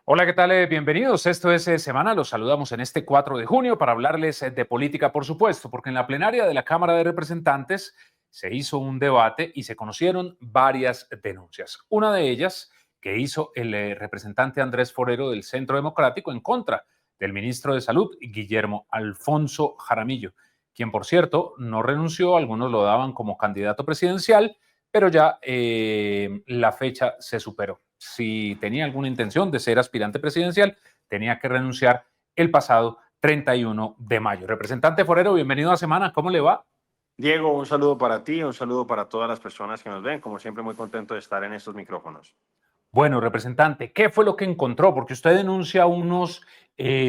Hola, ¿qué tal? Bienvenidos. Esto es Semana. Los saludamos en este 4 de junio para hablarles de política, por supuesto, porque en la plenaria de la Cámara de Representantes se hizo un debate y se conocieron varias denuncias. Una de ellas que hizo el representante Andrés Forero del Centro Democrático en contra del ministro de Salud, Guillermo Alfonso Jaramillo, quien, por cierto, no renunció. Algunos lo daban como candidato presidencial, pero ya la fecha se superó. Si tenía alguna intención de ser aspirante presidencial, tenía que renunciar el pasado 31 de mayo. Representante Forero, bienvenido a Semana. ¿Cómo le va? Diego, un saludo para ti, un saludo para todas las personas que nos ven. Como siempre, muy contento de estar en estos micrófonos. Bueno, representante, ¿qué fue lo que encontró? Porque usted denuncia unos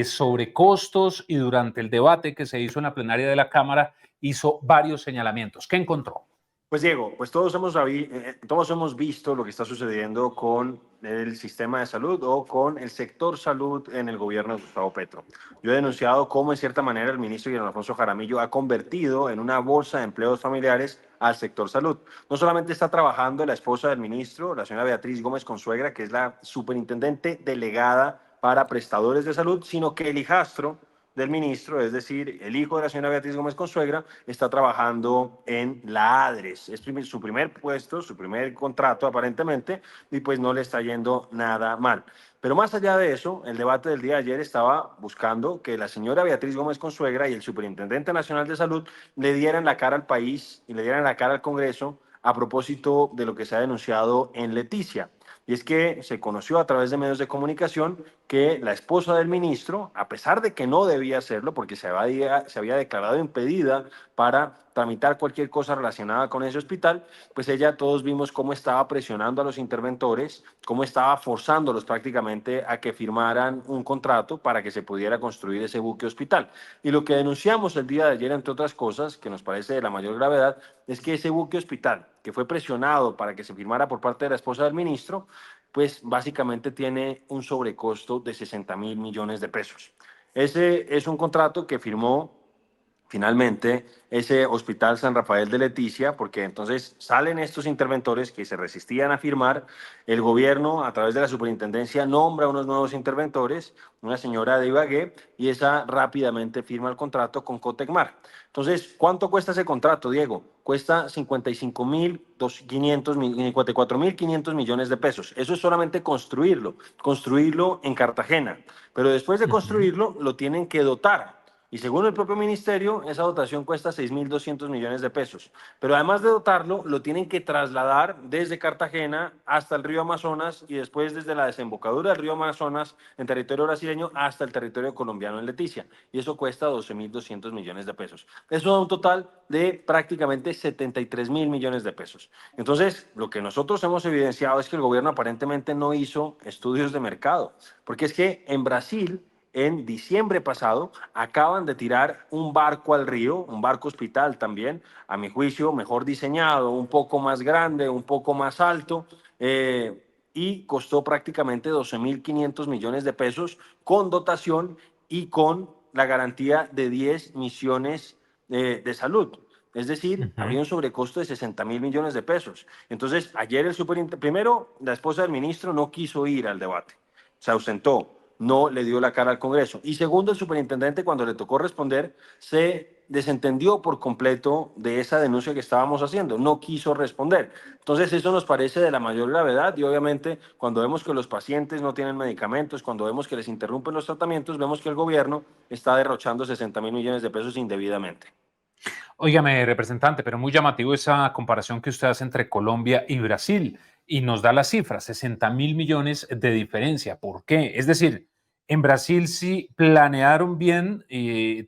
sobrecostos y durante el debate que se hizo en la plenaria de la Cámara hizo varios señalamientos. ¿Qué encontró? Pues Diego, pues todos hemos visto lo que está sucediendo con el sistema de salud o con el sector salud en el gobierno de Gustavo Petro. Yo he denunciado cómo en cierta manera el ministro Guillermo Alfonso Jaramillo ha convertido en una bolsa de empleos familiares al sector salud. No solamente está trabajando la esposa del ministro, la señora Beatriz Gómez Consuegra, que es la superintendente delegada para prestadores de salud, sino que el hijastro del ministro, es decir, el hijo de la señora Beatriz Gómez Consuegra, está trabajando en la ADRES. Es su primer puesto, su primer contrato aparentemente, y pues no le está yendo nada mal. Pero más allá de eso, el debate del día de ayer estaba buscando que la señora Beatriz Gómez Consuegra y el Superintendente Nacional de Salud le dieran la cara al país y le dieran la cara al Congreso a propósito de lo que se ha denunciado en Leticia. Y es que se conoció a través de medios de comunicación que la esposa del ministro, a pesar de que no debía hacerlo porque se había declarado impedida para tramitar cualquier cosa relacionada con ese hospital, pues ella, todos vimos cómo estaba presionando a los interventores, cómo estaba forzándolos prácticamente a que firmaran un contrato para que se pudiera construir ese buque hospital. Y lo que denunciamos el día de ayer, entre otras cosas, que nos parece de la mayor gravedad, es que ese buque hospital, que fue presionado para que se firmara por parte de la esposa del ministro, pues básicamente tiene un sobrecosto de 60.000 millones de pesos. Ese es un contrato que firmó finalmente ese Hospital San Rafael de Leticia, porque entonces salen estos interventores que se resistían a firmar, el gobierno a través de la superintendencia nombra unos nuevos interventores, una señora de Ibagué, y esa rápidamente firma el contrato con Cotecmar. Entonces, ¿cuánto cuesta ese contrato, Diego? Cuesta 54.500 millones de pesos. Eso es solamente construirlo en Cartagena. Pero después de Uh -huh. construirlo, lo tienen que dotar. Y según el propio ministerio, esa dotación cuesta 6.200 millones de pesos. Pero además de dotarlo, lo tienen que trasladar desde Cartagena hasta el río Amazonas y después desde la desembocadura del río Amazonas en territorio brasileño hasta el territorio colombiano en Leticia. Y eso cuesta 12.200 millones de pesos. Eso da un total de prácticamente 73.000 millones de pesos. Entonces, lo que nosotros hemos evidenciado es que el gobierno aparentemente no hizo estudios de mercado. Porque es que en Brasil, en diciembre pasado, acaban de tirar un barco al río, un barco hospital también, a mi juicio, mejor diseñado, un poco más grande, un poco más alto, y costó prácticamente 12.500 millones de pesos con dotación y con la garantía de 10 misiones de salud. Es decir, Uh había -huh. un sobrecosto de 60.000 millones de pesos. Entonces, ayer primero, la esposa del ministro no quiso ir al debate, se ausentó, no le dio la cara al Congreso. Y segundo, el superintendente, cuando le tocó responder, se desentendió por completo de esa denuncia que estábamos haciendo, no quiso responder. Entonces, eso nos parece de la mayor gravedad y obviamente cuando vemos que los pacientes no tienen medicamentos, cuando vemos que les interrumpen los tratamientos, vemos que el gobierno está derrochando 60.000 millones de pesos indebidamente. Óigame, representante, pero muy llamativo esa comparación que usted hace entre Colombia y Brasil y nos da las cifras, 60.000 millones de diferencia. ¿Por qué? Es decir, en Brasil sí planearon bien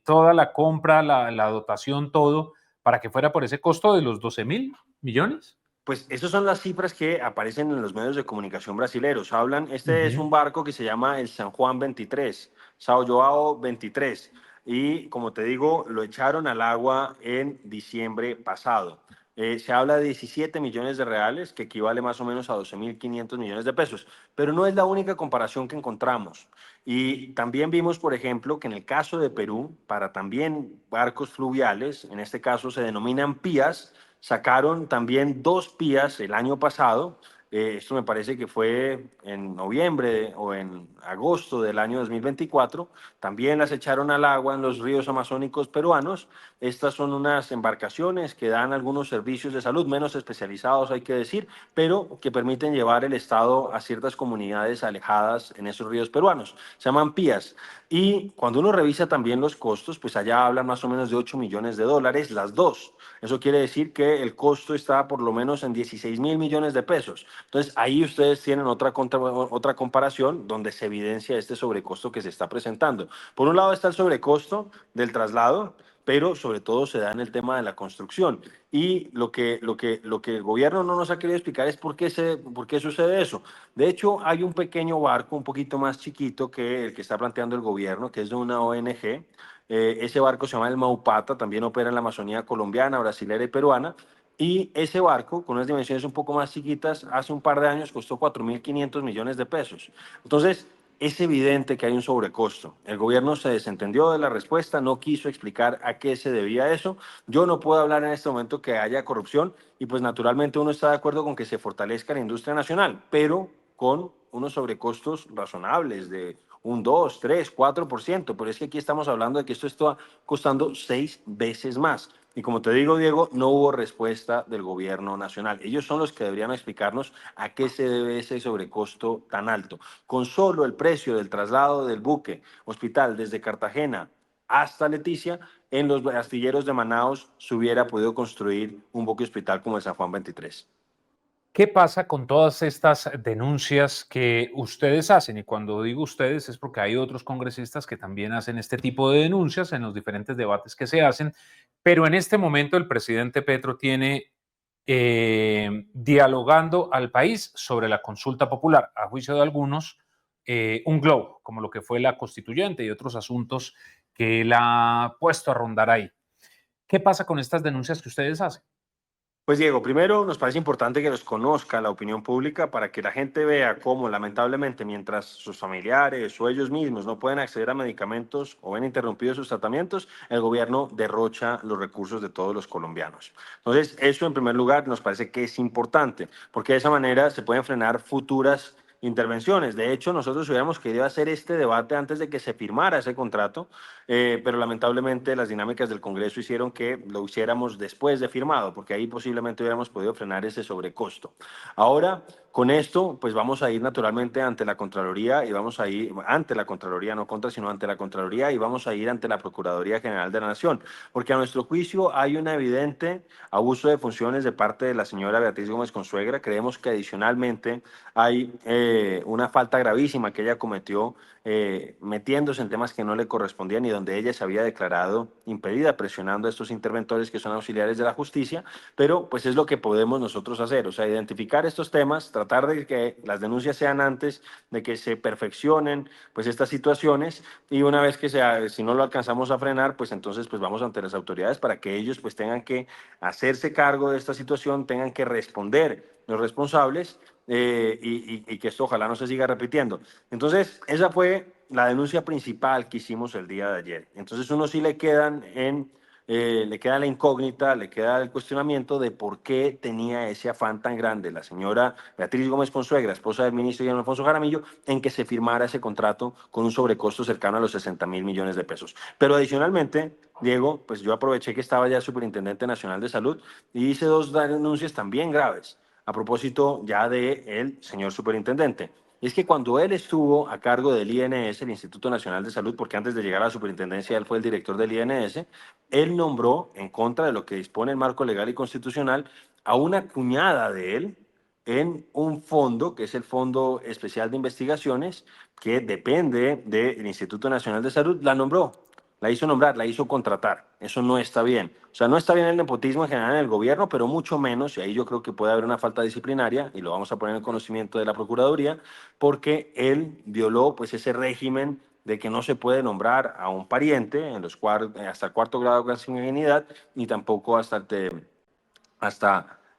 toda la compra, la dotación, todo, para que fuera por ese costo de los 12.000 millones. Pues esas son las cifras que aparecen en los medios de comunicación brasileños. Hablan, este es Ujú. un barco que se llama el San Juan 23, Sao Joao 23, y como te digo, lo echaron al agua en diciembre pasado. Se habla de 17 millones de reales, que equivale más o menos a 12.500 millones de pesos, pero no es la única comparación que encontramos. Y también vimos, por ejemplo, que en el caso de Perú, para también barcos fluviales, en este caso se denominan pías, sacaron también dos pías el año pasado Esto me parece que fue en noviembre o en agosto del año 2024. También las echaron al agua en los ríos amazónicos peruanos. Estas son unas embarcaciones que dan algunos servicios de salud, menos especializados hay que decir, pero que permiten llevar el Estado a ciertas comunidades alejadas en esos ríos peruanos. Se llaman PIAs. Y cuando uno revisa también los costos, pues allá hablan más o menos de 8 millones de dólares las dos. Eso quiere decir que el costo está por lo menos en 16.000 millones de pesos. Entonces, ahí ustedes tienen otra comparación donde se evidencia este sobrecosto que se está presentando. Por un lado está el sobrecosto del traslado, pero sobre todo se da en el tema de la construcción. Y lo que el gobierno no nos ha querido explicar es por qué sucede eso. De hecho, hay un pequeño barco un poquito más chiquito que el que está planteando el gobierno, que es de una ONG. Ese barco se llama el Maupata, también opera en la Amazonía colombiana, brasilera y peruana. Y ese barco, con unas dimensiones un poco más chiquitas, hace un par de años costó 4.500 millones de pesos. Entonces, es evidente que hay un sobrecosto. El gobierno se desentendió de la respuesta, no quiso explicar a qué se debía eso. Yo no puedo hablar en este momento que haya corrupción y pues naturalmente uno está de acuerdo con que se fortalezca la industria nacional, pero con unos sobrecostos razonables de un 2, 3, 4%. Pero es que aquí estamos hablando de que esto está costando 6 veces más. Y como te digo, Diego, no hubo respuesta del gobierno nacional. Ellos son los que deberían explicarnos a qué se debe ese sobrecosto tan alto. Con solo el precio del traslado del buque hospital desde Cartagena hasta Leticia, en los astilleros de Manaos se hubiera podido construir un buque hospital como el San Juan 23. ¿Qué pasa con todas estas denuncias que ustedes hacen? Y cuando digo ustedes es porque hay otros congresistas que también hacen este tipo de denuncias en los diferentes debates que se hacen, pero en este momento el presidente Petro tiene dialogando al país sobre la consulta popular, a juicio de algunos, un globo, como lo que fue la constituyente y otros asuntos que él ha puesto a rondar ahí. ¿Qué pasa con estas denuncias que ustedes hacen? Pues Diego, primero nos parece importante que los conozca la opinión pública para que la gente vea cómo lamentablemente mientras sus familiares o ellos mismos no pueden acceder a medicamentos o ven interrumpidos sus tratamientos, el gobierno derrocha los recursos de todos los colombianos. Entonces, eso en primer lugar nos parece que es importante, porque de esa manera se pueden frenar futuras intervenciones. De hecho, nosotros hubiéramos querido hacer este debate antes de que se firmara ese contrato, pero lamentablemente las dinámicas del Congreso hicieron que lo hiciéramos después de firmado, porque ahí posiblemente hubiéramos podido frenar ese sobrecosto. Ahora, con esto, pues vamos a ir naturalmente ante la Contraloría y vamos a ir ante la Contraloría, no contra, sino ante la Contraloría y vamos a ir ante la Procuraduría General de la Nación, porque a nuestro juicio hay un evidente abuso de funciones de parte de la señora Beatriz Gómez Consuegra. Creemos que adicionalmente hay una falta gravísima que ella cometió metiéndose en temas que no le correspondían y donde ella se había declarado impedida, presionando a estos interventores que son auxiliares de la justicia, pero pues es lo que podemos nosotros hacer, o sea, identificar estos temas, tratar de que las denuncias sean antes de que se perfeccionen pues estas situaciones y una vez que sea, si no lo alcanzamos a frenar, pues entonces pues vamos ante las autoridades para que ellos pues tengan que hacerse cargo de esta situación, tengan que responder los responsables y que esto ojalá no se siga repitiendo. Entonces, esa fue la denuncia principal que hicimos el día de ayer. Entonces, uno sí le queda la incógnita, le queda el cuestionamiento de por qué tenía ese afán tan grande la señora Beatriz Gómez Consuegra, esposa del ministro Guillermo Alfonso Jaramillo, en que se firmara ese contrato con un sobrecosto cercano a los 60.000 millones de pesos. Pero adicionalmente, Diego, pues yo aproveché que estaba ya el Superintendente Nacional de Salud y hice dos denuncias también graves a propósito ya del señor superintendente. Y es que cuando él estuvo a cargo del INS, el Instituto Nacional de Salud, porque antes de llegar a la superintendencia él fue el director del INS, él nombró, en contra de lo que dispone el marco legal y constitucional, a una cuñada de él en un fondo, que es el Fondo Especial de Investigaciones, que depende del Instituto Nacional de Salud, la nombró, la hizo nombrar, la hizo contratar. Eso no está bien. O sea, no está bien el nepotismo en general en el gobierno, pero mucho menos, y ahí yo creo que puede haber una falta disciplinaria, y lo vamos a poner en conocimiento de la Procuraduría, porque él violó pues ese régimen de que no se puede nombrar a un pariente en hasta el cuarto grado de consanguinidad, ni tampoco hasta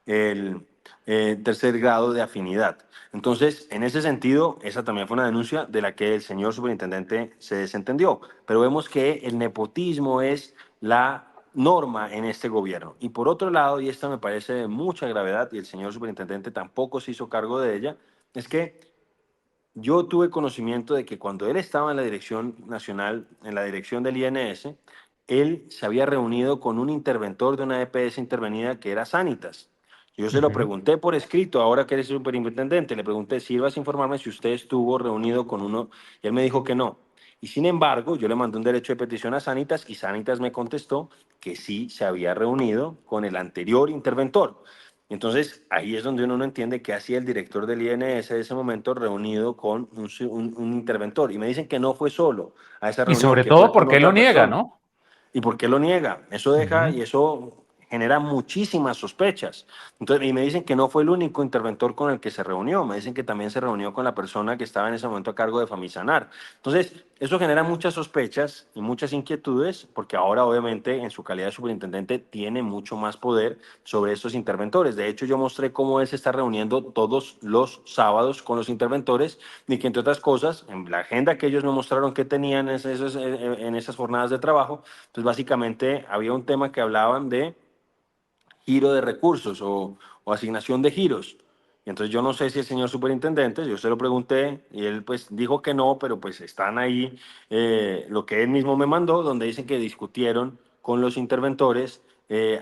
el tercer grado de afinidad. Entonces, en ese sentido, esa también fue una denuncia de la que el señor superintendente se desentendió. Pero vemos que el nepotismo es la norma en este gobierno. Y por otro lado, y esta me parece de mucha gravedad, y el señor superintendente tampoco se hizo cargo de ella, es que yo tuve conocimiento de que cuando él estaba en la dirección nacional, en la dirección del INS, él se había reunido con un interventor de una EPS intervenida que era Sanitas. Yo se lo Ujú. pregunté por escrito, ahora que eres superintendente, le pregunté si ibas a informarme si usted estuvo reunido con uno, y él me dijo que no. Y sin embargo, yo le mandé un derecho de petición a Sanitas y Sanitas me contestó que sí se había reunido con el anterior interventor. Entonces, ahí es donde uno no entiende qué hacía el director del INS de ese momento reunido con un interventor. Y me dicen que no fue solo a esa Y reunión, sobre que fue todo con porque lo otra niega, persona. ¿no? ¿Y por qué lo niega? Eso deja Ujú. y eso genera muchísimas sospechas. Entonces, y me dicen que no fue el único interventor con el que se reunió, me dicen que también se reunió con la persona que estaba en ese momento a cargo de Famisanar. Entonces, eso genera muchas sospechas y muchas inquietudes, porque ahora obviamente en su calidad de superintendente tiene mucho más poder sobre estos interventores. De hecho, yo mostré cómo él se está reuniendo todos los sábados con los interventores y que entre otras cosas, en la agenda que ellos me mostraron que tenían en esas jornadas de trabajo, pues básicamente había un tema que hablaban de giro de recursos o asignación de giros. Y entonces yo no sé si el señor superintendente, yo se lo pregunté y él pues dijo que no, pero pues están ahí lo que él mismo me mandó, donde dicen que discutieron con los interventores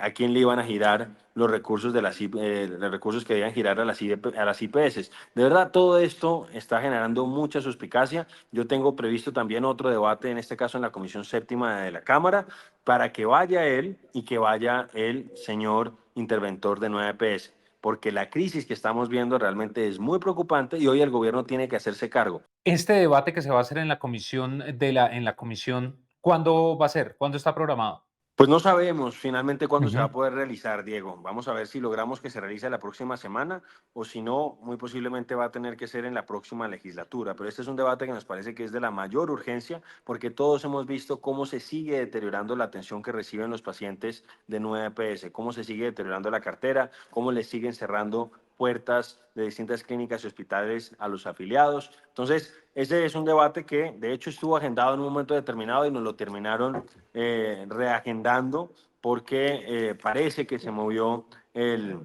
a quién le iban a girar los recursos, los recursos que debían girar a a las IPS. De verdad, todo esto está generando mucha suspicacia. Yo tengo previsto también otro debate, en este caso en la Comisión Séptima de la Cámara, para que vaya él y que vaya el señor interventor de 9PS, porque la crisis que estamos viendo realmente es muy preocupante y hoy el gobierno tiene que hacerse cargo. Este debate que se va a hacer en la comisión en la comisión, ¿cuándo va a ser? ¿Cuándo está programado? Pues no sabemos finalmente cuándo se va Ujú. a poder realizar, Diego. Vamos a ver si logramos que se realice la próxima semana o si no, muy posiblemente va a tener que ser en la próxima legislatura. Pero este es un debate que nos parece que es de la mayor urgencia porque todos hemos visto cómo se sigue deteriorando la atención que reciben los pacientes de 9PS, cómo se sigue deteriorando la cartera, cómo les siguen cerrando puertas de distintas clínicas y hospitales a los afiliados. Entonces, ese es un debate que de hecho estuvo agendado en un momento determinado y nos lo terminaron reagendando porque parece que se movió el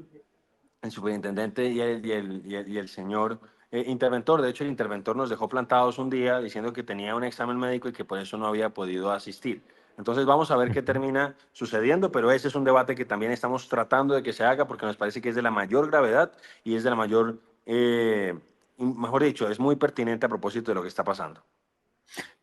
superintendente y el señor interventor. De hecho, el interventor nos dejó plantados un día diciendo que tenía un examen médico y que por eso no había podido asistir. Entonces vamos a ver qué Ujú. termina sucediendo, pero ese es un debate que también estamos tratando de que se haga porque nos parece que es de la mayor gravedad y es de la mayor, mejor dicho, es muy pertinente a propósito de lo que está pasando.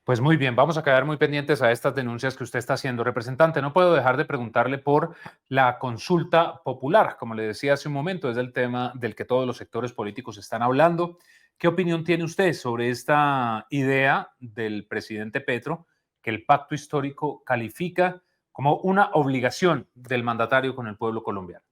Pues muy bien, vamos a quedar muy pendientes a estas denuncias que usted está haciendo. Representante, no puedo dejar de preguntarle por la consulta popular. Como le decía hace un momento, es el tema del que todos los sectores políticos están hablando. ¿Qué opinión tiene usted sobre esta idea del presidente Petro que el pacto histórico califica como una obligación del mandatario con el pueblo colombiano?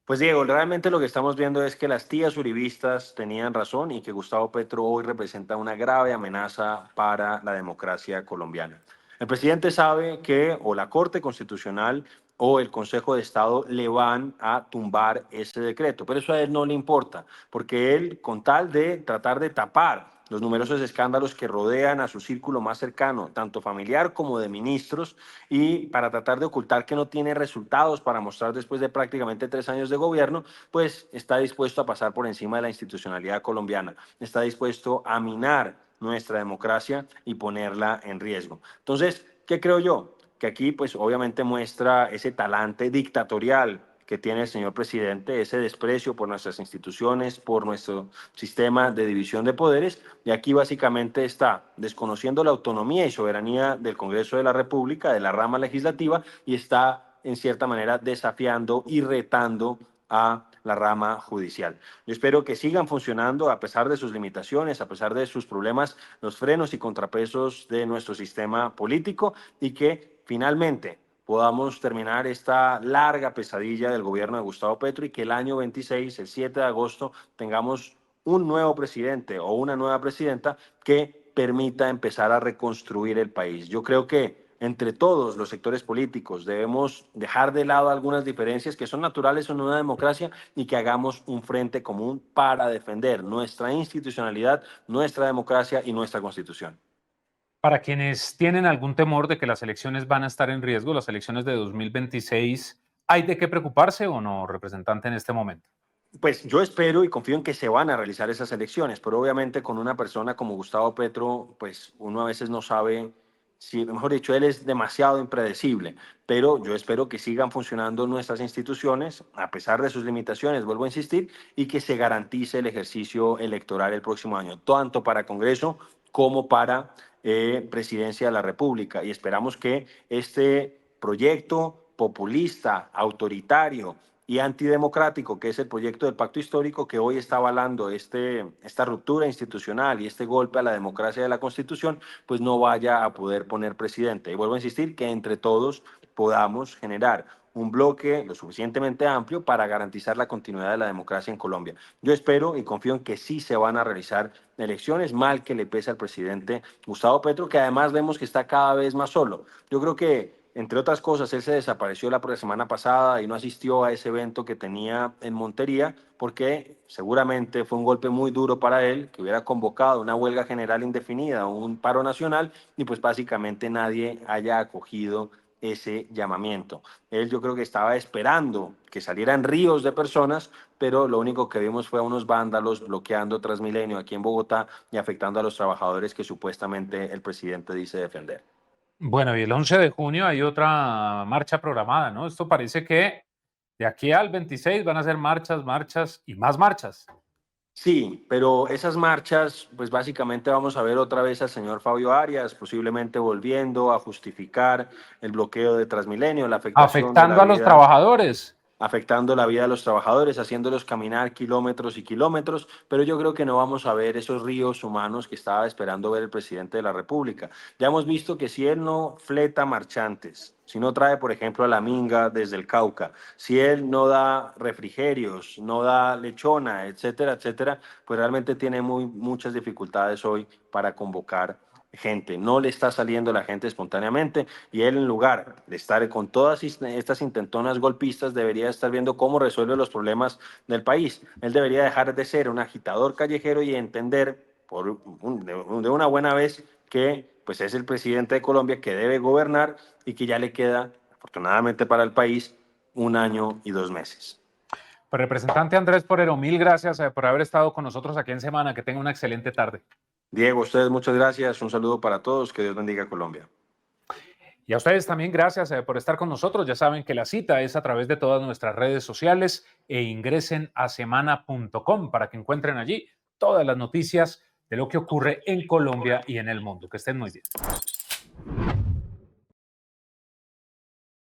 Pues Diego, realmente lo que estamos viendo es que las tías uribistas tenían razón y que Gustavo Petro hoy representa una grave amenaza para la democracia colombiana. El presidente sabe que o la Corte Constitucional o el Consejo de Estado le van a tumbar ese decreto, pero eso a él no le importa, porque él, con tal de tratar de tapar los numerosos escándalos que rodean a su círculo más cercano, tanto familiar como de ministros, y para tratar de ocultar que no tiene resultados para mostrar después de prácticamente 3 años de gobierno, pues está dispuesto a pasar por encima de la institucionalidad colombiana, está dispuesto a minar nuestra democracia y ponerla en riesgo. Entonces, ¿qué creo yo? Que aquí pues obviamente muestra ese talante dictatorial que tiene el señor presidente, ese desprecio por nuestras instituciones, por nuestro sistema de división de poderes, y aquí básicamente está desconociendo la autonomía y soberanía del Congreso de la República, de la rama legislativa, y está en cierta manera desafiando y retando a la rama judicial. Yo espero que sigan funcionando a pesar de sus limitaciones, a pesar de sus problemas, los frenos y contrapesos de nuestro sistema político y que finalmente podamos terminar esta larga pesadilla del gobierno de Gustavo Petro y que el año 26, el 7 de agosto, tengamos un nuevo presidente o una nueva presidenta que permita empezar a reconstruir el país. Yo creo que entre todos los sectores políticos debemos dejar de lado algunas diferencias que son naturales en una democracia y que hagamos un frente común para defender nuestra institucionalidad, nuestra democracia y nuestra constitución. Para quienes tienen algún temor de que las elecciones van a estar en riesgo, las elecciones de 2026, ¿hay de qué preocuparse o no, representante, en este momento? Pues yo espero y confío en que se van a realizar esas elecciones, pero obviamente con una persona como Gustavo Petro, pues uno a veces no sabe si, mejor dicho, él es demasiado impredecible, pero yo espero que sigan funcionando nuestras instituciones a pesar de sus limitaciones, vuelvo a insistir, y que se garantice el ejercicio electoral el próximo año, tanto para Congreso como para Presidencia de la República. Y esperamos que este proyecto populista, autoritario, y antidemocrático, que es el proyecto del pacto histórico que hoy está avalando esta ruptura institucional y este golpe a la democracia de la Constitución, pues no vaya a poder poner presidente. Y vuelvo a insistir que entre todos podamos generar un bloque lo suficientemente amplio para garantizar la continuidad de la democracia en Colombia. Yo espero y confío en que sí se van a realizar elecciones, mal que le pese al presidente Gustavo Petro, que además vemos que está cada vez más solo. Yo creo que entre otras cosas, él se desapareció la semana pasada y no asistió a ese evento que tenía en Montería porque seguramente fue un golpe muy duro para él, que hubiera convocado una huelga general indefinida, un paro nacional, y pues básicamente nadie haya acogido ese llamamiento. Él yo creo que estaba esperando que salieran ríos de personas, pero lo único que vimos fue a unos vándalos bloqueando Transmilenio aquí en Bogotá y afectando a los trabajadores que supuestamente el presidente dice defender. Bueno, y el 11 de junio hay otra marcha programada, ¿no? Esto parece que de aquí al 26 van a ser marchas, marchas y más marchas. Sí, pero esas marchas, pues básicamente vamos a ver otra vez al señor Fabio Arias, posiblemente volviendo a justificar el bloqueo de Transmilenio, la afectación de la Afectando a los vida, trabajadores. afectando la vida de los trabajadores, haciéndolos caminar kilómetros y kilómetros, pero yo creo que no vamos a ver esos ríos humanos que estaba esperando ver el presidente de la República. Ya hemos visto que si él no fleta marchantes, si no trae, por ejemplo, a la minga desde el Cauca, si él no da refrigerios, no da lechona, etcétera, etcétera, pues realmente tiene muchas dificultades hoy para convocar gente. No le está saliendo la gente espontáneamente y él, en lugar de estar con todas estas intentonas golpistas, debería estar viendo cómo resuelve los problemas del país. Él debería dejar de ser un agitador callejero y entender de una buena vez que pues es el presidente de Colombia que debe gobernar y que ya le queda, afortunadamente para el país, 1 año y 2 meses. Pues, representante Andrés Porero, mil gracias por haber estado con nosotros aquí en Semana. Que tenga una excelente tarde. Diego, a ustedes muchas gracias. Un saludo para todos. Que Dios bendiga a Colombia. Y a ustedes también gracias por estar con nosotros. Ya saben que la cita es a través de todas nuestras redes sociales e ingresen a semana.com para que encuentren allí todas las noticias de lo que ocurre en Colombia y en el mundo. Que estén muy bien.